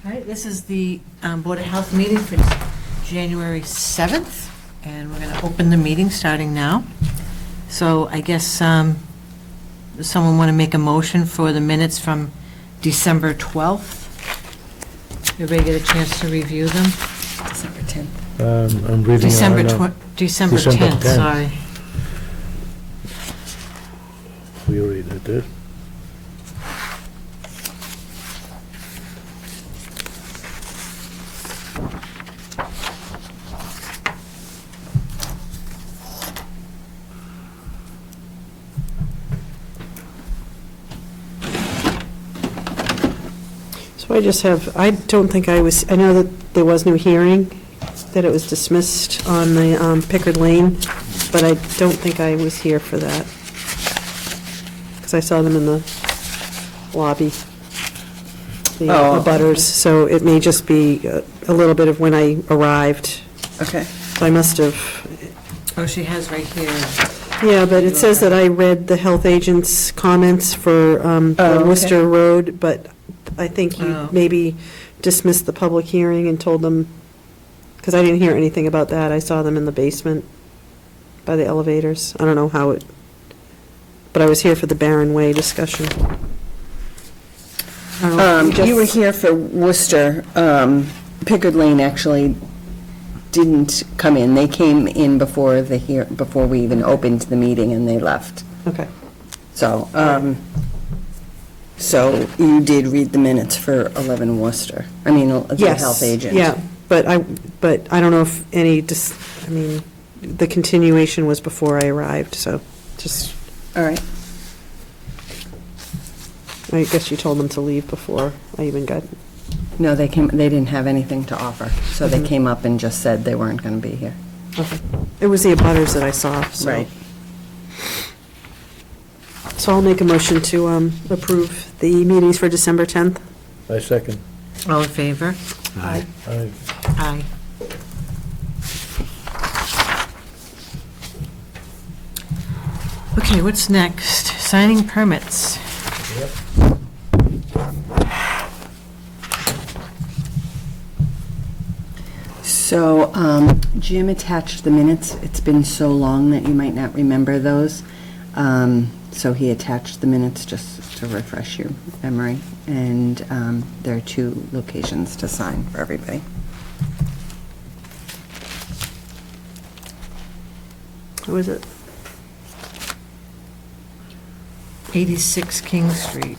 All right, this is the Board of Health meeting for January 7th, and we're going to open the meeting starting now. So I guess, does someone want to make a motion for the minutes from December 12th? Everybody get a chance to review them? December 10th. I'm reading December on, 10th, sorry. we already did this. So I just have, I don't think I was, I know that there was no hearing, that it was dismissed on the Pickard Lane, but I don't think I was here for that. Because I saw them in the lobby, the abutters, so it may just be a little bit of when I arrived. Okay. So I must have, Oh, she has right here. yeah, but it says that I read the health agent's comments for okay. Worcester Road, but I think you Oh. maybe dismissed the public hearing and told them, because I didn't hear anything about that. I saw them in the basement by the elevators. I don't know how it, but I was here for the Barron Way discussion. I don't know, You were just- here for Worcester. Pickard Lane actually didn't come in. They came in before before we even opened the meeting, and they left. Okay. So, so you did read the minutes for 11 Worcester. I mean, the Yes, health agent. yeah, but I don't know if any, I mean, the continuation was before I arrived, so just, All right. I guess you told them to leave before I even got, No, they didn't have anything to offer, so they Mhm. came up and just said they weren't going to be here. okay. It was the abutters that I saw, so. Right. So I'll make a motion to approve the meetings for December 10th. I second. All in favor? Aye. Aye. Aye. Okay, what's next? Signing permits. So Jim attached the minutes. It's been so long that you might not remember those. So he attached the minutes just to refresh your memory. And there are 2 locations to sign for everybody. Who is it? 86 King Street.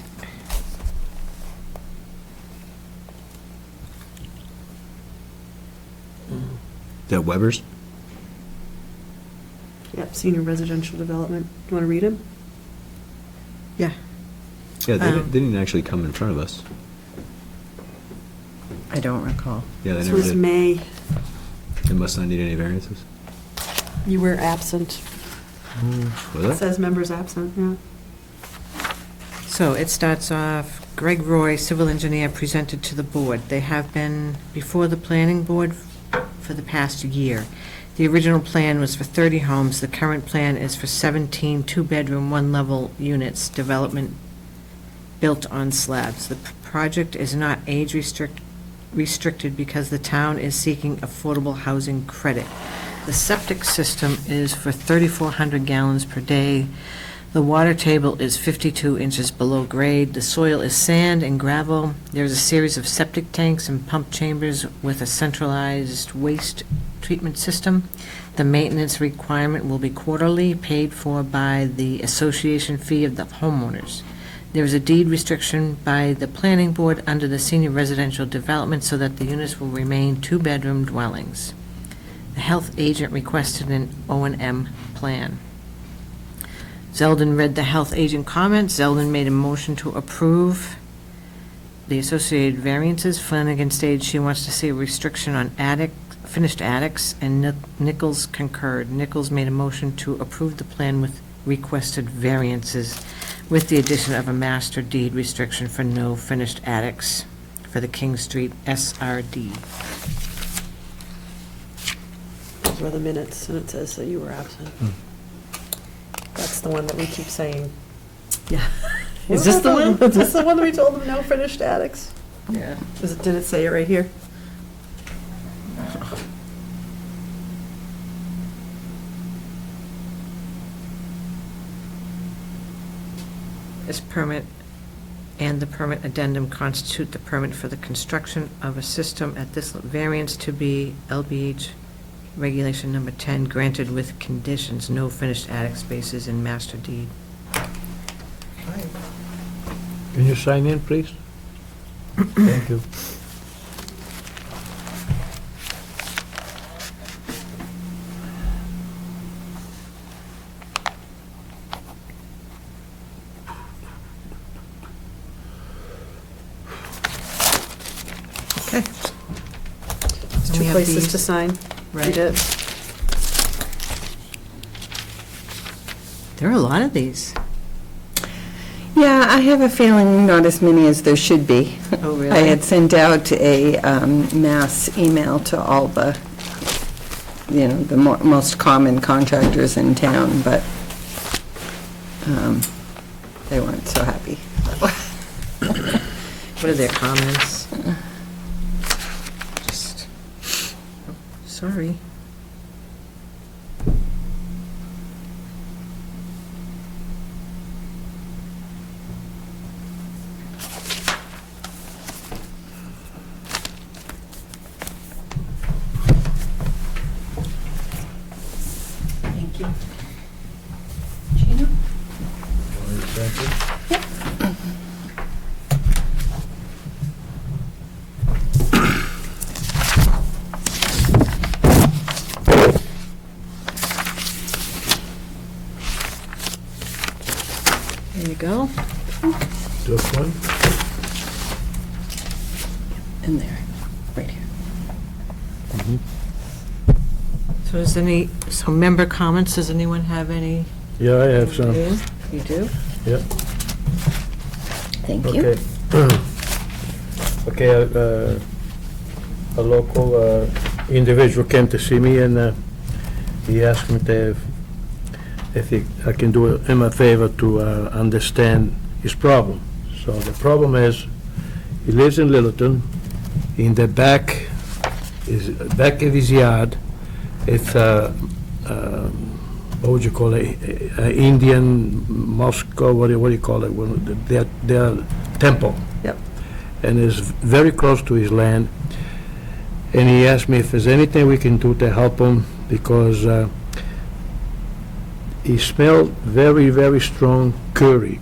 Is that Weber's? Yep, Senior Residential Development. You want to read them? Yeah. Yeah, they didn't actually come in front of us. I don't recall. Yeah, they This never was did. May. They must not need any variances. You were absent. Was It it? says members absent, yeah. So it starts off, Greg Roy, civil engineer, presented to the board. They have been before the planning board for the past year. The original plan was for 30 homes. The current plan is for 17 two-bedroom, one-level units, development built on slabs. The project is not age restricted because the town is seeking affordable housing credit. The septic system is for 3,400 gallons per day. The water table is 52 inches below grade. The soil is sand and gravel. There's a series of septic tanks and pump chambers with a centralized waste treatment system. The maintenance requirement will be quarterly, paid for by the association fee of the homeowners. There is a deed restriction by the planning board under the senior residential development so that the units will remain two-bedroom dwellings. The health agent requested an O&M plan. Zeldin read the health agent comments. Zeldin made a motion to approve the associated variances. Flanagan stated she wants to see a restriction on finished attics, and Nichols concurred. Nichols made a motion to approve the plan with requested variances, with the addition of a master deed restriction for no finished attics for the King Street SRD. Those were the minutes, and it says that you were absent. That's the one that we keep saying. Yeah. Is this the one? Is this the one that we told them no finished attics? Yeah. Did it say it right here? This permit and the permit addendum constitute the permit for the construction of a system at this variance to be LBH Regulation Number 10, granted with conditions, no finished attic spaces in master deed. Can you sign in, please? Thank you. Okay. There's two places to sign. Right. Read it. There are a lot of these. Yeah, I have a feeling not as many as there should be. Oh, really? I had sent out a mass email to all the, the most common contractors in town, but they weren't so happy. What are their comments? Just, oh, sorry. Thank you. Gina? There you go. Just one? In there, right here. So member comments, does anyone have any? Yeah, I have some. You do? Yeah. Thank you. Okay. Okay, a local individual came to see me, and he asked me if I can do him a favor to understand his problem. So the problem is, he lives in Littleton. In the back of his yard, it's what would you call it? Indian Moscow, what do you call it? Their temple. Yep. And is very close to his land. And he asked me if there's anything we can do to help him, because he smelled very, very strong curry,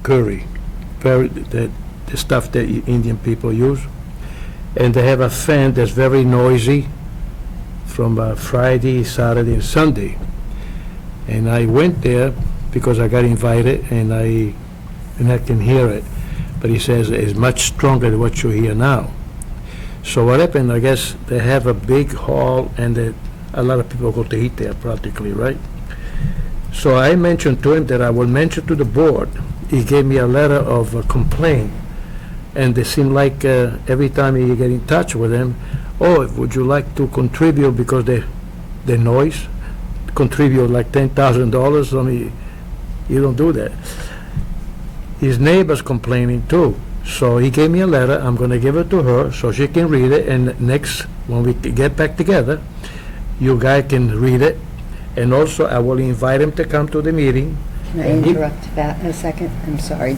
the stuff that Indian people use. And they have a fan that's very noisy from Friday, Saturday, and Sunday. And I went there because I got invited, and I can hear it. But he says it's much stronger than what you hear now. So what happened, I guess they have a big hall, and a lot of people go to eat there practically, right? So I mentioned to him that I will mention to the board. He gave me a letter of complaint, and they seem like every time you get in touch with them, oh, would you like to contribute because the noise? Contribute like $10,000. I mean, you don't do that. His neighbor's complaining too. So he gave me a letter. I'm going to give it to her so she can read it. And next, when we get back together, you guys can read it. And also, I will invite him to come to the meeting. Can I interrupt that a second? I'm sorry.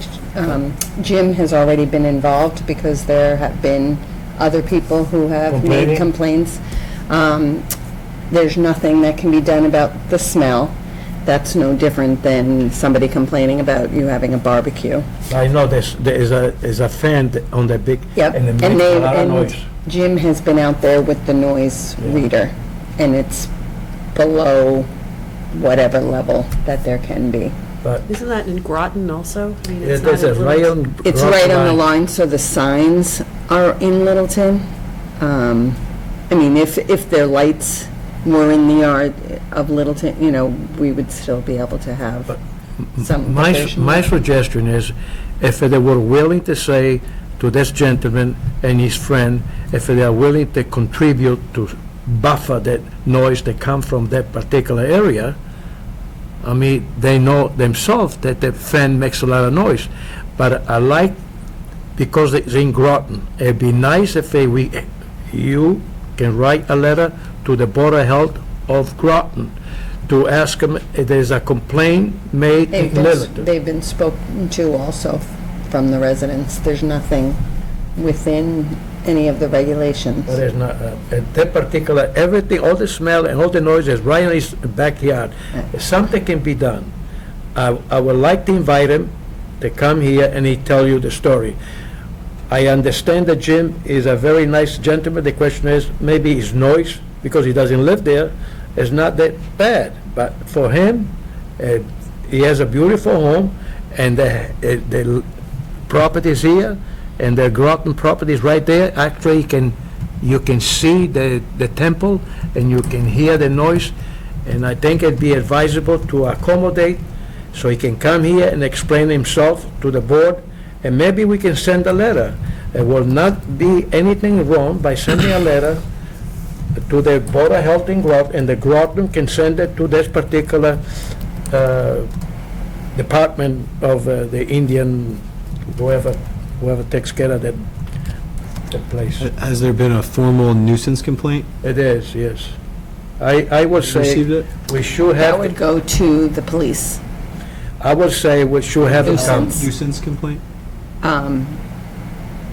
Jim has already been involved because there have been other people who have made complaints. There's nothing that can be done about the smell. That's no different than somebody complaining about you having a barbecue. I know there's a fan on the big, Yep. and it makes a lot of noise. Jim has been out there with the noise reader, and it's below whatever level that there can be. But Isn't that in Groton also? I mean, it it's not is in right Littleton. on. It's right on the line, so the signs are in Littleton. I mean, if their lights were in the yard of Littleton, we would still be able to have some provision. My suggestion is, if they were willing to say to this gentleman and his friend, if they are willing to contribute to buffer that noise that comes from that particular area, I mean, they know themselves that the fan makes a lot of noise. But I like because it's in Groton. It'd be nice if you can write a letter to the Board of Health of Groton to ask them if there's a complaint made in Littleton. They've been spoken to also from the residents. There's nothing within any of the regulations. But it's not, that particular, everything, all the smell and all the noise is right in his backyard. If something can be done, I would like to invite him to come here and he tell you the story. I understand that Jim is a very nice gentleman. The question is, maybe his noise, because he doesn't live there, is not that bad. But for him, he has a beautiful home, and the properties here, and the Groton properties right there, actually you can see the temple, and you can hear the noise, and I think it'd be advisable to accommodate, so he can come here and explain himself to the board, and maybe we can send a letter. There will not be anything wrong by sending a letter to the Board of Health in Groton, and the Groton can send it to this particular department of the Indian, whoever takes care of that place. Has there been a formal nuisance complaint? It is, yes. I would say Received it? we should That have, would go to the police. I would say we should have it come. Nuisance complaint?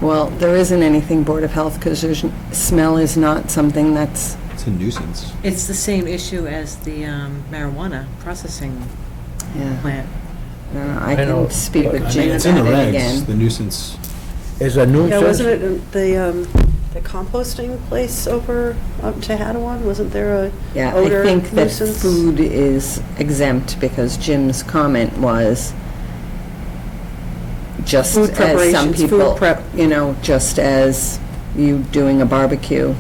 Well, there isn't anything Board of Health, because smell is not something that's, It's a nuisance. It's the same issue as the marijuana processing yeah. plant. I I know, can speak but with I mean, Jim It's in the about it regs, again. the nuisance. Is a nuisance. Yeah, wasn't it the composting place over up to Hattawan? Wasn't there a Yeah, odor I think that nuisance? food is exempt, because Jim's comment was just Food as some preparations, food people, prep. you know, just as you doing a barbecue.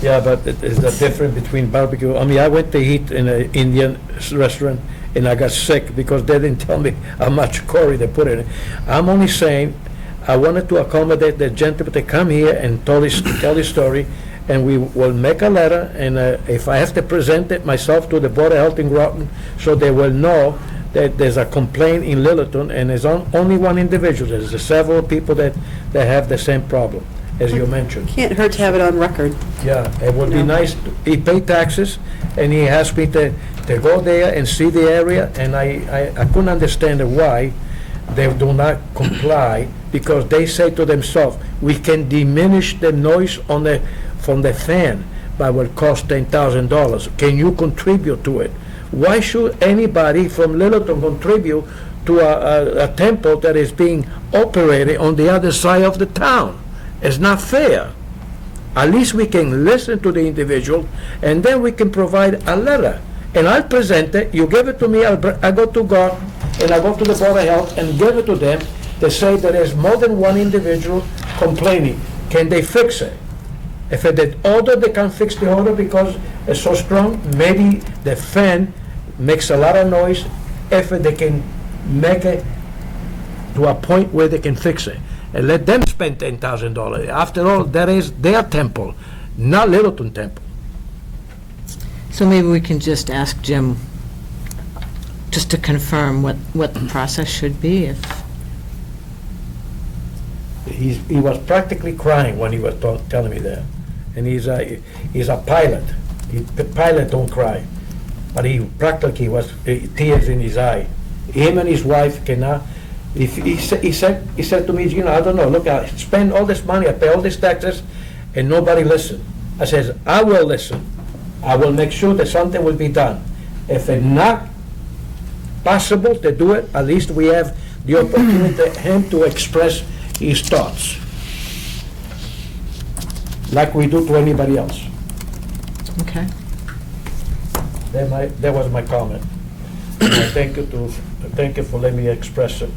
Yeah, but is the difference between barbecue? I mean, I went to eat in an Indian restaurant, and I got sick because they didn't tell me how much curry they put in it. I'm only saying, I wanted to accommodate the gentleman to come here and tell his story, and we will make a letter, and if I have to present it myself to the Board of Health in Groton, so they will know that there's a complaint in Littleton, and there's only one individual. There's several people that have the same problem, as you mentioned. Can't hurt to have it on record. Yeah, it would be No. nice, he paid taxes, and he asked me to go there and see the area, and I couldn't understand why they do not comply, because they say to themselves, we can diminish the noise from the fan, but it will cost $10,000. Can you contribute to it? Why should anybody from Littleton contribute to a temple that is being operated on the other side of the town? It's not fair. At least we can listen to the individual, and then we can provide a letter. And I'll present it, you give it to me, I go to God, and I go to the Board of Health and give it to them. They say there is more than one individual complaining. Can they fix it? If the odor, they can't fix the odor because it's so strong, maybe the fan makes a lot of noise. If they can make it to a point where they can fix it, and let them spend $10,000. After all, that is their temple, not Littleton Temple. So maybe we can just ask Jim, just to confirm what the process should be if, He was practically crying when he was telling me that. And he's a pilot. The pilot don't cry. But he practically was tears in his eye. Him and his wife cannot. He said to me, I don't know, look, I spend all this money, I pay all these taxes, and nobody listen. I says, I will listen. I will make sure that something will be done. If it's not possible to do it, at least we have the opportunity for him to express his thoughts, like we do to anybody else. okay? That was my comment. And I thank you for letting me express it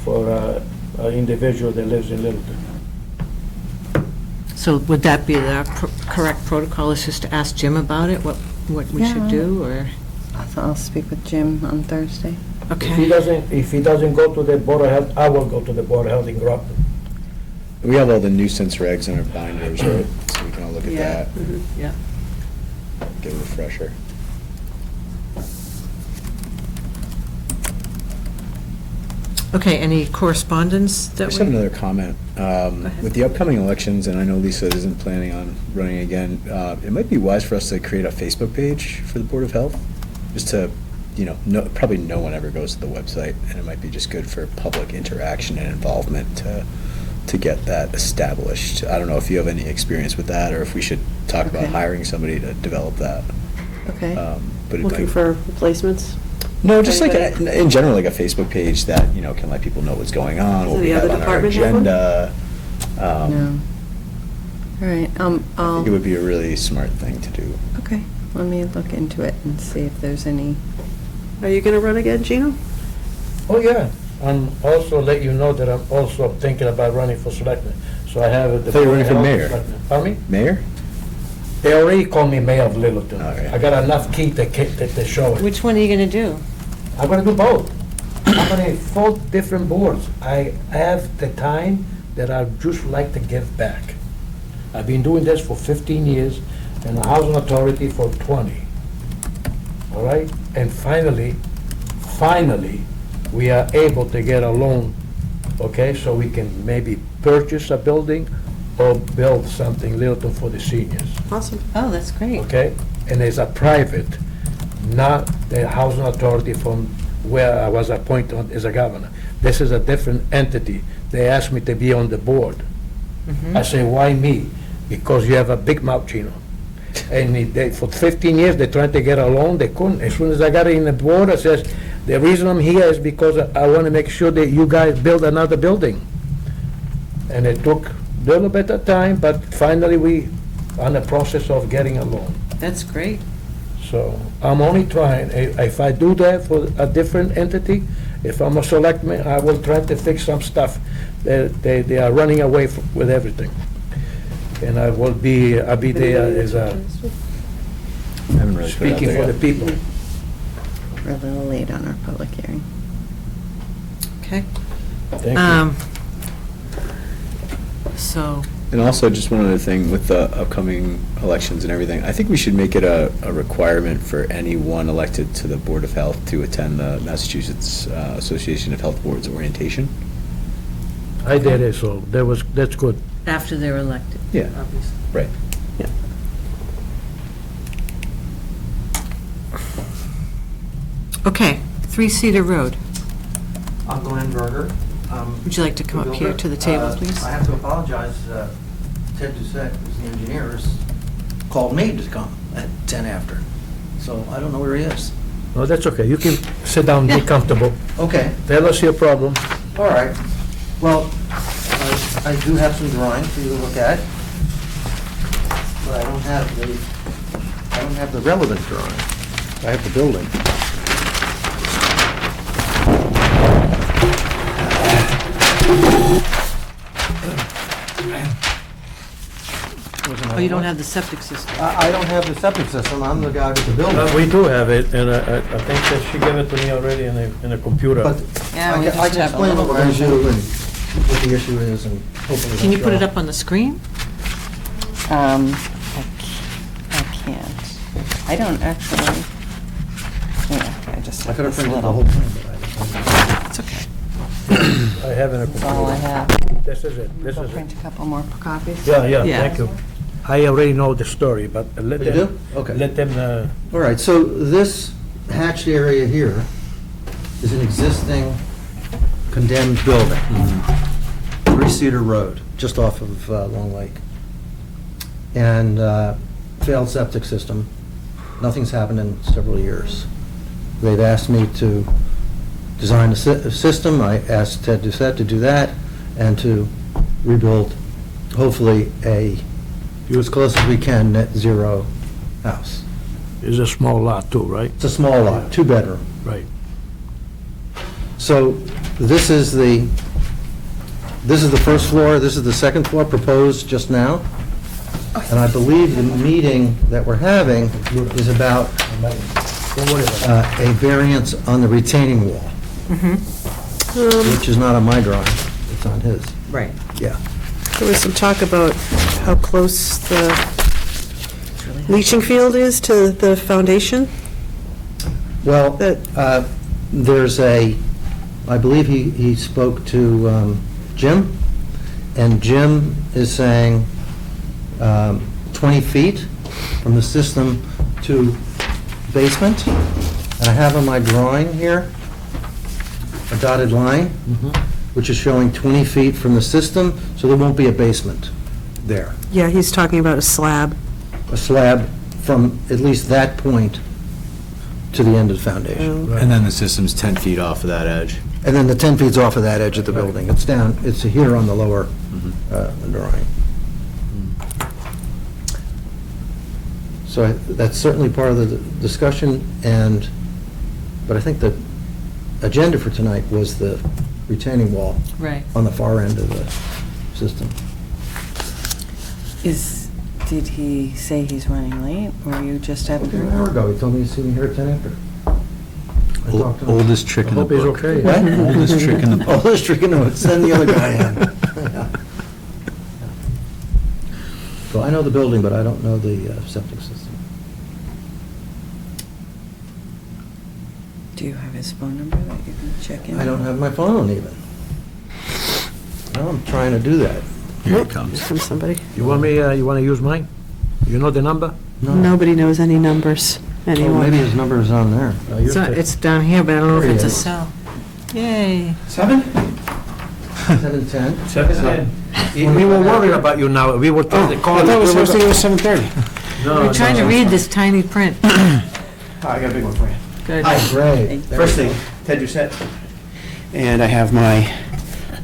for an individual that lives in Littleton. So would that be the correct protocol, is just to ask Jim about it, what we should Yeah. do, or? I'll speak with Jim on Thursday. If he Okay. doesn't go to the Board of Health, I will go to the Board of Health in Groton. We have all the nuisance regs in our binders, right? So we can all look at Yeah. that, Yeah. get a refresher. Okay, any correspondence I that just have we? another comment. ahead. With the upcoming elections, and I know Lisa isn't planning on running again, it might be wise for us to create a Facebook page for the Board of Health, just to, probably no one ever goes to the website, and it might be just good for public interaction and involvement to get that established. I don't know if you have any experience with that, or if we should talk about Okay. hiring somebody to develop that. Okay. But Looking for replacements? No, just like, Anybody? in general, like a Facebook page that, can let people know what's going on, what Does we the have other on our department have one? agenda. No. All right, I think it would be a really smart thing to do. okay, let me look into it and see if there's any, Are you going to run again, Gino? Oh, yeah. I'm also let you know that I'm also thinking about running for selectman. So I have the. I thought you were running for mayor. Pardon me? Mayor? They already call me mayor of Littleton. All right. I got enough key to show it. Which one are you going to do? I'm gonna do both. I'm gonna 4 different boards. I have the time that I'd just like to give back. I've been doing this for 15 years and the housing authority for 20. All right? And finally, we are able to get a loan, okay? So we can maybe purchase a building or build something Littleton for the seniors. Awesome. Oh, that's great. Okay? And it's a private, not the housing authority from where I was appointed as a governor. This is a different entity. They asked me to be on the board. I say, why me? Because you have a big mouth, Chino. And for 15 years, they tried to get a loan, they couldn't. As soon as I got it in the board, I says, the reason I'm here is because I want to make sure that you guys build another building. And it took a little bit of time, but finally we on the process of getting a loan. That's great. So I'm only trying, if I do that for a different entity, if I'm a selectman, I will try to fix some stuff. They are running away with everything. And I'll be there as a, I haven't really put it out speaking there for yet. the people. we're a little late on our public hearing. Okay. Thank you. So, And also, just one other thing, with the upcoming elections and everything, I think we should make it a requirement for anyone elected to the Board of Health to attend the Massachusetts Association of Health Boards orientation. I did it, so that's good. after they're elected, Yeah, obviously. right. Okay, 3 Cedar Road. I'm Glenn Berger. Would you like to come up here to the table, please? I have to apologize. Ted Doucette, who's the engineer, has called me to come at 10 after. So I don't know where he is. No, that's okay. You can sit down, be Yeah. comfortable. Okay, Tell us your problem. all right. Well, I do have some drawings for you to look at, but I don't have the relevant drawing. I have the building. Oh, you don't have the septic system? I don't have the septic system. I'm the guy with the building. We do have it, and I think that she gave it to me already in a computer. But Yeah, we I just can have a explain little what we're going to version. do and what the issue is, and hopefully... Can you put it that'll up on the screen? I can't. I don't actually, yeah, I just show. I have could have this printed the little, whole thing, but It's okay. I have it in a that's all I computer. have. This is it, this I'll is it. print a couple more copies. Yeah, yeah, Yeah. thank you. I already know the story, but let You them... do? Okay. Let them, All right, so this hatched area here is an existing condemned building, 3 Cedar Road, just off of Long Lake. And failed septic system. Nothing's happened in several years. They've asked me to design a system. I asked Ted Doucette to do that and to rebuild, hopefully, as close as we can, net zero house. it's a small lot too, right? It's a small lot, 2-bedroom. Right. So this is the first floor, this is the second floor proposed just now. And I believe the meeting that we're having is about a variance on the retaining wall, which is not on my drawing, it's on his. Right. Yeah. There was some talk about how close the leaching field is to the foundation. Well, That- there's a I believe he spoke to Jim, and Jim is saying 20 feet from the system to basement. And I have on my drawing here a dotted line, which is showing 20 feet from the system, so there won't be a basement there. Yeah, he's talking about a slab. A slab from at least that point to the end of the foundation. And then the system's 10 feet off of that edge. And then the 10 feet's off of that edge of the building. It's down, it's here on the lower drawing. So that's certainly part of the discussion, but I think the agenda for tonight was the retaining wall Right. on the far end of the system. Did he say he's running late, or you just haven't An heard? hour ago, he told me he'd see me here at 10 after. I talked to him. Oldest trick I in the hope he's book. okay. What? Oldest trick in the book. Oh, let's drink a note, send the other guy in. Yeah. So I know the building, but I don't know the septic system. Do you have his phone number that you can check in? I don't have my phone even. Well, I'm trying to do that. Here it comes. From somebody. You want me, you want to use mine? You know the number? No. Nobody knows any numbers Oh, anymore. maybe his number is on there. No, yours is It's down here, but I don't know if There he it's a is. cell. Yay. 710. We were worried about you now, we were trying to call. I thought it was 7:30. We're trying to read this tiny print. I got a big one for you. Good. Hi, great. First thing, Ted Doucette. And I have my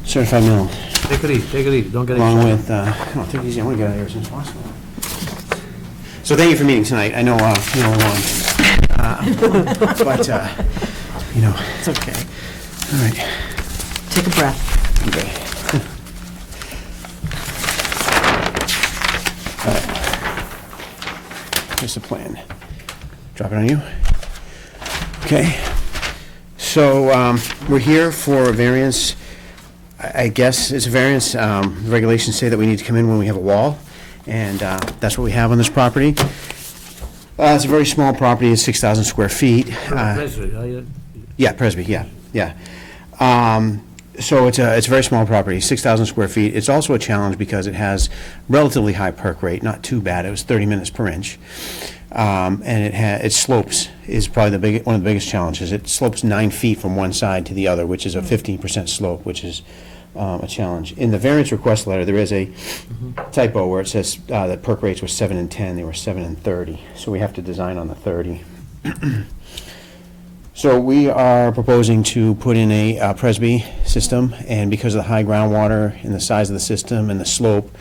certified mail, Take it easy, don't get along excited. with, no, take it easy, I want to get out of here as soon as possible. So thank you for meeting tonight. I know, you only won. But, you know, It's okay. all right. Take a breath. Okay. All right. Here's the plan. Drop it on you. Okay. So we're here for a variance. I guess it's a variance. The regulations say that we need to come in when we have a wall, and that's what we have on this property. It's a very small property. It's 6,000 square feet. Yeah, Presby, yeah. So it's a very small property, 6,000 square feet. It's also a challenge because it has relatively high perk rate, not too bad. It was 30 minutes per inch. And it slopes is probably one of the biggest challenges. It slopes 9 feet from one side to the other, which is a 15% slope, which is a challenge. In the variance request letter, there is a typo where it says that perk rates were 7 and 10. They were 7 and 30. So we have to design on the 30. So we are proposing to put in a Presby system, and because of the high groundwater and the size of the system and the slope,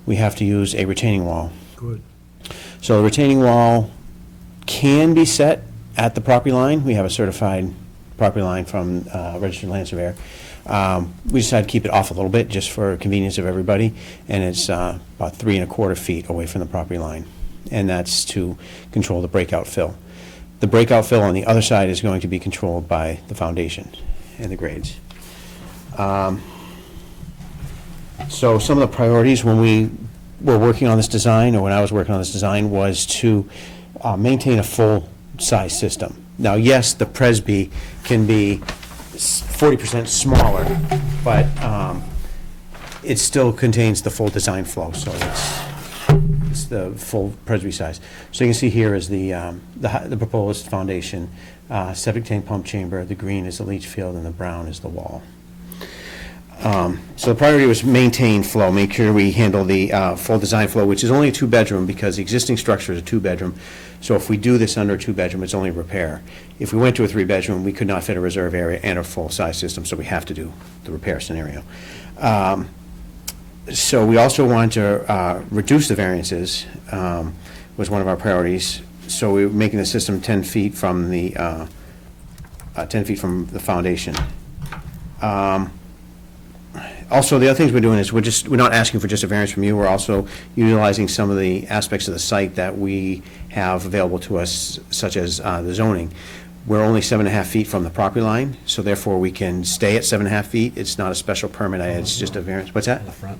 we have to use a retaining wall. Good. So the retaining wall can be set at the property line. We have a certified property line from registered land surveyor. We decided to keep it off a little bit just for convenience of everybody, and it's about 3 1/4 feet away from the property line, and that's to control the breakout fill. The breakout fill on the other side is going to be controlled by the foundation and the grades. So some of the priorities when we were working on this design, or when I was working on this design, was to maintain a full-size system. Now, yes, the Presby can be 40% smaller, but it still contains the full design flow, so it's the full Presby size. So you can see here is the proposed foundation, septic tank pump chamber, the green is the leach field, and the brown is the wall. So the priority was maintain flow, make sure we handle the full design flow, which is only a 2-bedroom because the existing structure is a 2-bedroom. So if we do this under a 2-bedroom, it's only repair. If we went to a 3-bedroom, we could not fit a reserve area and a full-size system, so we have to do the repair scenario. So we also want to reduce the variances, was one of our priorities. So we're making the system 10 feet from the 10 feet from the foundation. Also, the other things we're doing is we're not asking for just a variance from you. We're also utilizing some of the aspects of the site that we have available to us, such as the zoning. We're only 7.5 feet from the property line, so therefore we can stay at 7.5 feet. It's not a special permit. It's just a variance. What's that? the front.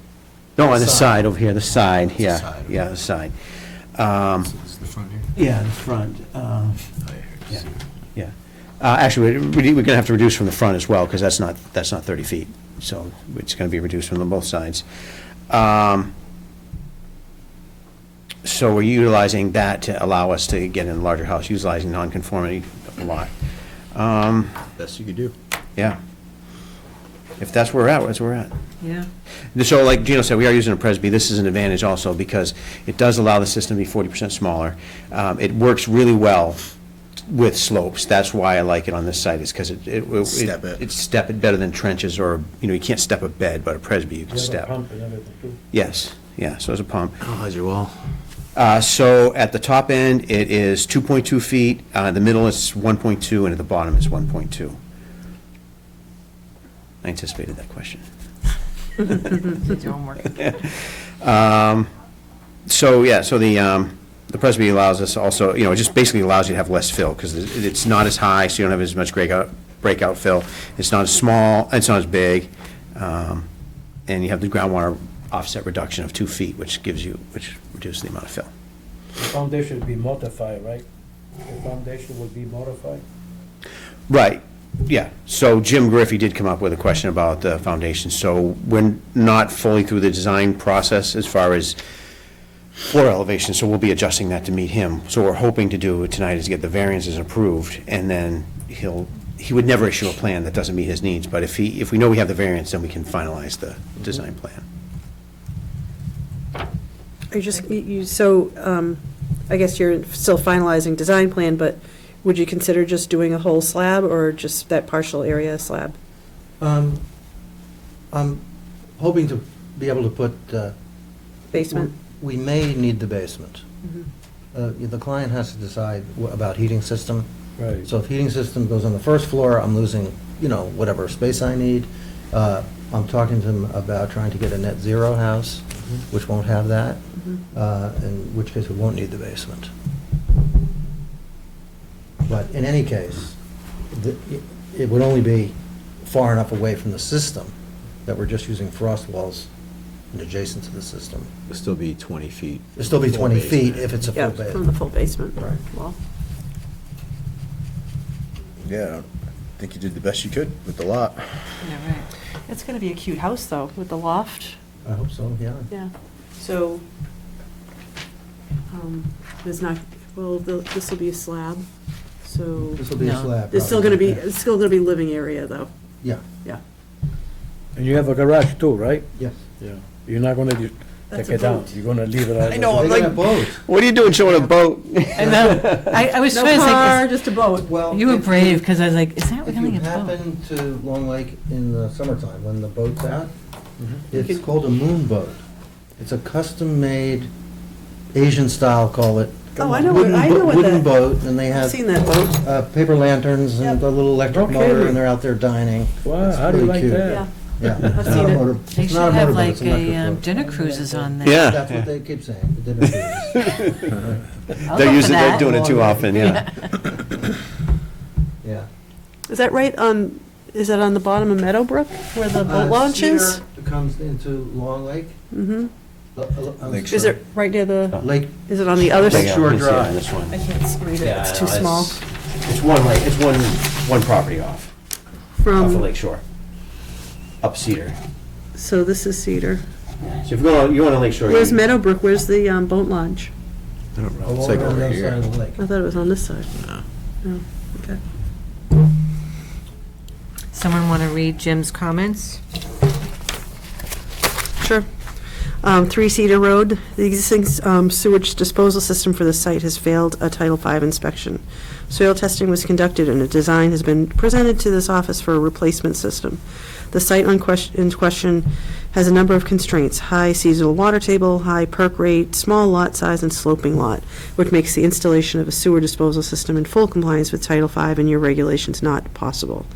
No, on the side over here, the side, yeah, side. yeah, the side. This is the front here? Yeah, the front, Oh, yeah, yeah, yeah. Actually, we're going to have to reduce from the front as well, because that's not 30 feet. So it's going to be reduced from both sides. So we're utilizing that to allow us to get in a larger house, utilizing nonconformity a lot. Best you could do. Yeah. If that's where we're at, that's where we're at. Yeah. So like Gino said, we are using a Presby. This is an advantage also because it does allow the system to be 40% smaller. It works really well with slopes. That's why I like it on this site, is because Step it. it's step it better than trenches, or, you can't step a bed, but a Presby you can step. Yes, yeah, so there's a pump. Oh, how's your wall? So at the top end, it is 2.2 feet, the middle is 1.2, and at the bottom is 1.2. I anticipated that question. Did your homework. So, yeah, so the Presby allows us also, it just basically allows you to have less fill, because it's not as high, so you don't have as much breakout fill. It's not as small, it's not as big, and you have the groundwater offset reduction of 2 feet, which reduces the amount of fill. The foundation would be modified, right? The foundation would be modified? Right, yeah. So Jim Griffey did come up with a question about the foundation. So we're not fully through the design process as far as floor elevation, so we'll be adjusting that to meet him. So what we're hoping to do tonight is get the variances approved, and then he would never issue a plan that doesn't meet his needs, but if we know we have the variance, then we can finalize the design plan. Are you just, I guess you're still finalizing design plan, but would you consider just doing a whole slab or just that partial area slab? I'm hoping to be able to put. Basement? We may need the basement. The client has to decide about heating system. Right. So if heating system goes on the first floor, I'm losing, whatever space I need. I'm talking to him about trying to get a net zero house, which won't have that, in which case we won't need the basement. But in any case, it would only be far enough away from the system that we're just using frost walls and adjacent to the system. It'll still be 20 feet. It'll still be Full 20 feet basement. if it's a Yeah, full from basement. the full basement. Right. Well, Yeah, I think you did the best you could with the lot. Yeah, right. it's going to be a cute house, though, with the loft. I hope so, yeah. Yeah. So, there's not, this will be a slab, so This will be a No. slab. there's still going to be, probably. it's still going to be living area, though. Yeah, Yeah. And you have a garage too, right? yes. Yeah. You're not gonna just That's take a it down, boat. you're gonna leave it as. I know, I'm They got like, a boat. what are you doing showing a boat? I know. I was No trying to car, think, just a boat. Well, you were if brave, because I was like, is that If you really a boat? happen to Long Lake in the summertime, when the boat's out, You it's can- called a moon boat. It's a custom-made, Asian-style, call it. Oh, I know wooden what- I know what Wooden that- boat, and they I've have seen that boat. paper lanterns and Yep. a little electric Okay. motor, and they're out there dining. Wow, It's how do you really like cute. that? Yeah. Yeah. I've It's not seen a it. motor- They it's should not a have motorboat, like it's an electric boat. dinner cruises on there. Yeah. That's what they keep saying, the dinner cruises. I'll They're go using, for they're that. doing it too often, yeah. Yeah. Is that right on, is that on the bottom of Meadowbrook, where the boat launch is? Cedar comes into Long Lake. Mm-hmm. Lake Is it right near the, Lake, is it on the other Lake side? Shore You can see it on Drive. this one. I can't read it, Yeah, it's I too know, small. It's one property off of From, Lake Shore, up Cedar. so this is Cedar. So if you're going to Lake Shore. Where's you- Meadowbrook, where's the boat launch? I don't know, it's along like the over other side here. of the lake. I thought it was on this side. No. Oh, okay. Someone want to read Jim's comments? Sure. 3 Cedar Road, the existing sewage disposal system for the site has failed a Title V inspection. Soil testing was conducted and a design has been presented to this office for a replacement system. The site in question has a number of constraints: high seasonal water table, high perk rate, small lot size, and sloping lot, which makes the installation of a sewer disposal system in full compliance with Title V and your regulations not possible.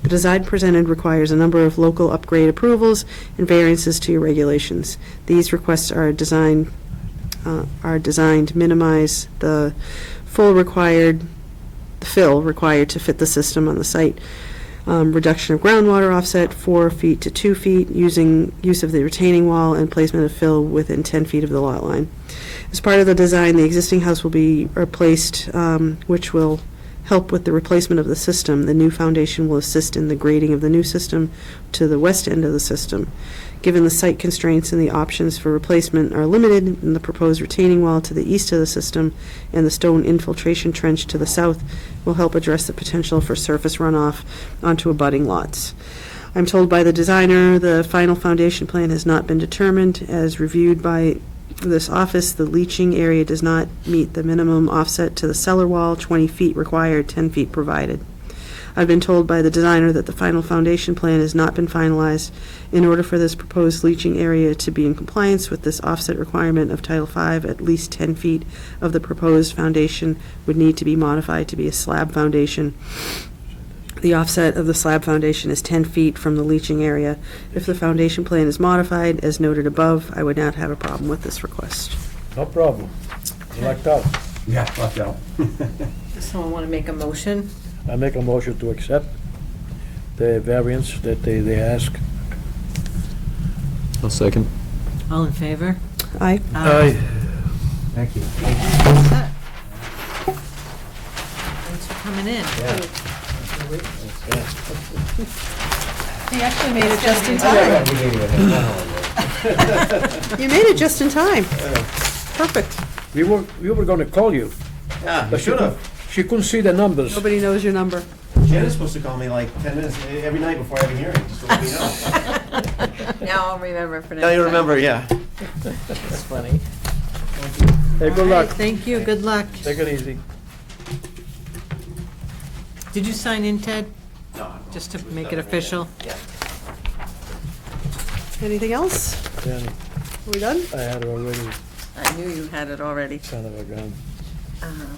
The design presented requires a number of local upgrade approvals and variances to your regulations. These requests are designed to minimize the fill required to fit the system on the site. Reduction of groundwater offset 4 feet to 2 feet, use of the retaining wall, and placement of fill within 10 feet of the lot line. As part of the design, the existing house will be replaced, which will help with the replacement of the system. The new foundation will assist in the grading of the new system to the west end of the system. Given the site constraints and the options for replacement are limited, and the proposed retaining wall to the east of the system and the stone infiltration trench to the south will help address the potential for surface runoff onto abutting lots. I'm told by the designer the final foundation plan has not been determined. As reviewed by this office, the leaching area does not meet the minimum offset to the cellar wall, 20 feet required, 10 feet provided. I've been told by the designer that the final foundation plan has not been finalized. In order for this proposed leaching area to be in compliance with this offset requirement of Title V, at least 10 feet of the proposed foundation would need to be modified to be a slab foundation. The offset of the slab foundation is 10 feet from the leaching area. If the foundation plan is modified, as noted above, I would not have a problem with this request. No problem. Lucked out. Yeah, lucked out. Does someone want to make a motion? I make a motion to accept the variance that they ask. I'll second. All in favor? Aye. Aye. Thank you. Thanks for coming in. You actually made it just in time. You made it just in time. Perfect. We were gonna call you, Yeah, but she couldn't see the numbers. Nobody knows your number. Jenna's supposed to call me like 10 minutes every night before I have a hearing, just to let me know. Now I'll remember for next Now time. you remember, yeah. That's funny. Hey, good All right, luck. thank you, good luck. Take it easy. Did you sign in, Ted? No. Just to make it official? Anything else? Danny, Are we done? I had already, I knew you had it already. son of a gun.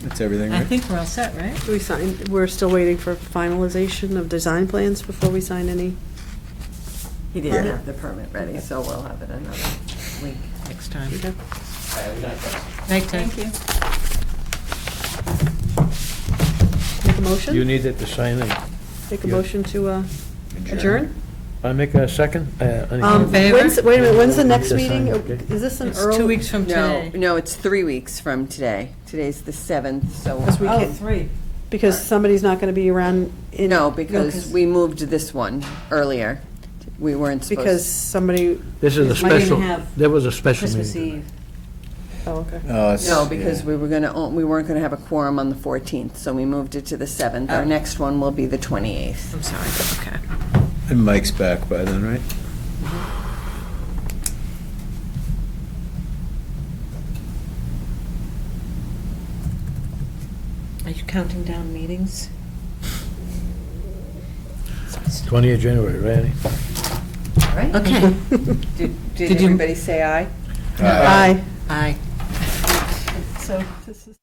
That's everything, I right? think we're all set, right? Do we sign, we're still waiting for finalization of design plans before we sign any? He didn't Yeah. have the permit ready, so we'll have it another week. Next time. Okay. Night, Ted. Thank you. Make a You motion? needed to sign in. Make a motion to adjourn? I make a second? All in favor? Wait a minute, when's the next Just sign, meeting? okay. Is this an It's early? 2 weeks from No, today. no, it's 3 weeks from today. Today's the 7th, so. Because we can't, 3. because somebody's not gonna be around in. No, because we moved this one earlier. We weren't supposed. Because somebody, This is a We didn't special, have there was a special Christmas meeting. Eve. oh, okay. Oh, it's- No, because yeah. we weren't gonna have a quorum on the 14th, so we moved it to the 7th. Our Oh. next one will be the 28th. I'm sorry, okay. And Mike's back by then, right? Are you counting down meetings? 20th of January, right, Annie? All right? Okay. Did Did you- everybody say aye? Aye. Aye. So this is.